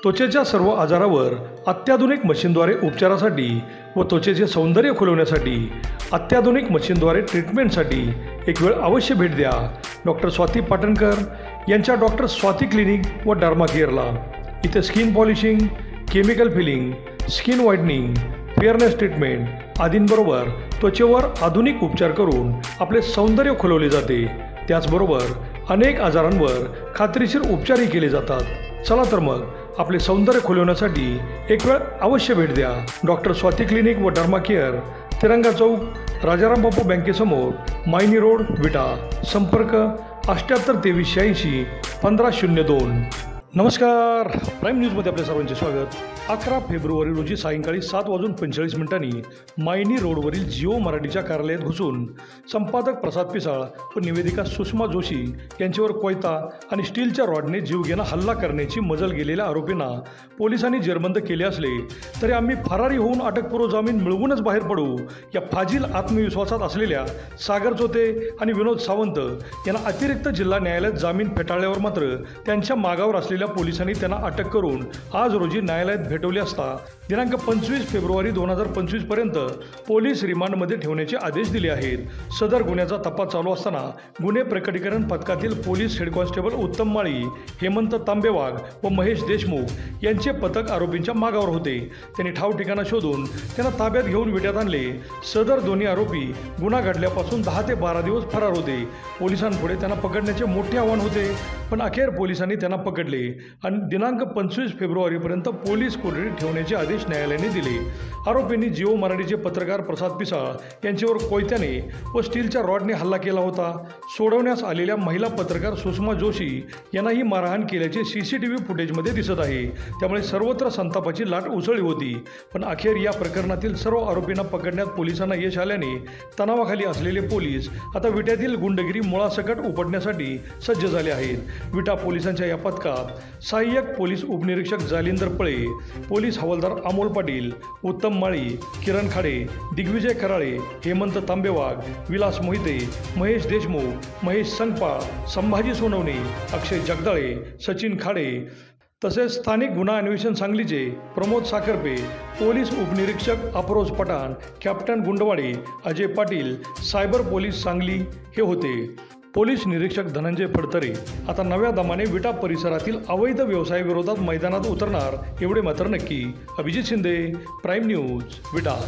त्वचेच्या सर्व आजारावर अत्याधुनिक मशीनद्वारे उपचारासाठी व त्वचेचे सौंदर्य खुलवण्यासाठी अत्याधुनिक मशीनद्वारे ट्रीटमेंटसाठी एक वेळ अवश्य भेट द्या डॉक्टर स्वाती पाटणकर यांच्या डॉक्टर स्वाती क्लिनिक व डर्मा केअरला। इथे skin polishing, chemical peeling, skin whitening, fairness treatment आदींबरोबर त्वचेवर आधुनिक उपचार करून आपले सौंदर्य खुलवले जाते। त्याचबरोबर अनेक आजारांवर खात्रीशीर उपचारही केले जातात। चला तर मग आपले सौंदर्य खुलवण्यासाठी एक वेळ अवश्य भेट द्या डॉक्टर स्वाती क्लिनिक व डर्मा केअर, तिरंगा चौक, राजाराम बापू बँकेसमोर, मायनी रोड, विटा। संपर्क 78 23 86 1502। नमस्कार, प्राईम न्यूजमध्ये आपल्या सर्वांचे स्वागत। 11 फेब्रुवारी रोजी सायंकाळी 7:45 मायनी रोडवरील जिओ मराठीच्या कार्यालयात घुसून संपादक प्रसाद पिसाळ व निवेदिका सुषमा जोशी यांच्यावर कोयता आणि स्टीलच्या रॉडने जीवघेणा हल्ला करण्याची मजल गेलेल्या आरोपींना पोलिसांनी जेरबंद केले असले तरी आम्ही फरारी होऊन अटकपूर्व जामीन मिळवूनच बाहेर पडू या फाजील आत्मविश्वासात असलेल्या सागर चोते आणि विनोद सावंत यांना अतिरिक्त जिल्हा न्यायालयात जामीन फेटाळल्यावर मात्र त्यांच्या मागावर असलेल्या पोलिसांनी त्यांना अटक करून आज रोजी न्यायालयात भेटवले असता दिनांक 25 फेब्रुवारी 2025 पर्यंत पोलीस रिमांडमध्ये ठेवण्याचे आदेश दिले आहेत। सदर गुन्ह्याचा तपास चालू असताना गुन्हे प्रकटीकरण पथकातील पोलीस हेड कॉन्स्टेबल उत्तम माळी, हेमंत तांबेवाघ व महेश देशमुख यांचे पथक आरोपींच्या मागावर होते। त्यांनी ठाव ठिकाणा शोधून त्यांना ताब्यात घेऊन विट्यात आणले। सदर दोन्ही आरोपी गुन्हा घडल्यापासून 10 ते 12 दिवस फरार होते। पोलिसांपुढे त्यांना पकडण्याचे मोठे आव्हान होते, पण अखेर पोलिसांनी त्यांना पकडले आणि दिनांक 25 फेब्रुवारीपर्यंत पोलीस कोठडीत ठेवण्याचे आदेश न्यायालयाने दिले। आरोपींनी जिओ मराठीचे पत्रकार प्रसाद पिसाळ यांच्यावर कोयत्याने व स्टीलच्या रॉडने हल्ला केला होता। सोडवण्यास आलेल्या महिला पत्रकार सुषमा जोशी यांनाही मारहाण केल्याचे CCTV फुटेजमध्ये दिसत आहे। त्यामुळे सर्वत्र संतापाची लाट उसळली होती, पण अखेर या प्रकरणातील सर्व आरोपींना पकडण्यात पोलिसांना यश आल्याने तणावाखाली असलेले पोलीस आता विट्यातील गुंडगिरी मुळासकट उपटण्यासाठी सज्ज झाले आहेत। विटा पोलिसांच्या या पथकात सहाय्यक पोलीस उपनिरीक्षक जालिंदर पळे, पोलीस हवालदार अमोल पाटील, उत्तम माळी, किरण खाडे, दिग्विजय कराळे, हेमंत तांबेवाघ, विलास मोहिते, महेश देशमुख, महेश संगपाळ, संभाजी सोनवणे, अक्षय जगदाळे, सचिन खाडे तसेच स्थानिक गुन्हा अन्वेषण सांगलीचे प्रमोद साखरपे, पोलीस उपनिरीक्षक Afroz Pathan, captain Gundwade, Ajay Patil, cyber police Sangli हे होते। पोलीस निरीक्षक धनंजय फडतरे आता नव्या दमाने विटा परिसरातील अवैध व्यवसायाविरोधात मैदानात उतरणार एवढे मात्र नक्की। अभिजित शिंदे, प्राईम न्यूज, विटा।